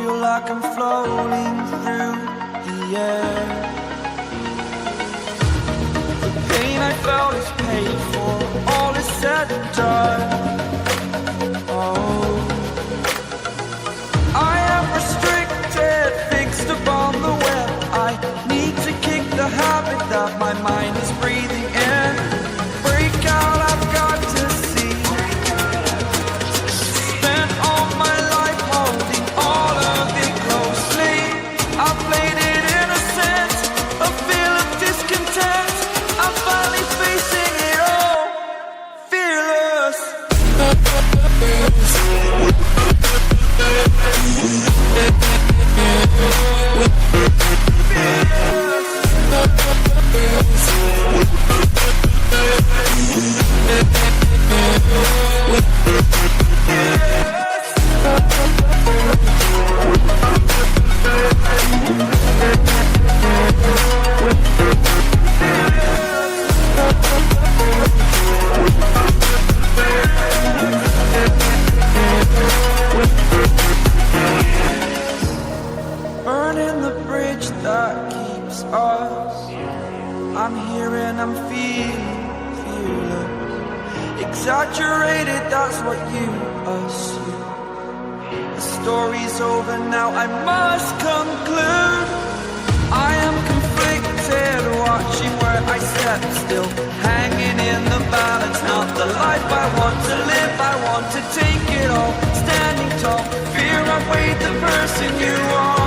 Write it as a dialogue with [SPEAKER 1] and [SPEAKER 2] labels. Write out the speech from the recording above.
[SPEAKER 1] feel like I'm floating through the air. The pain I felt is paid for, all is said and done. Oh, I am restricted, fixed upon the web. I need to kick the habit that my mind is breathing in. Break out, I've got to see. Spent all my life holding all of it closely. I played it innocent, a feel of discontent. I'm finally facing it all, fearless. Burning the bridge that keeps us. I'm here and I'm feeling fearless. Exaggerated, that's what you assume. The story's over now, I must conclude. I am conflicted, watching where I step still, hanging in the balance. Not the life I want to live, I want to take it all. Standing tall, fear I've weighed the person you are.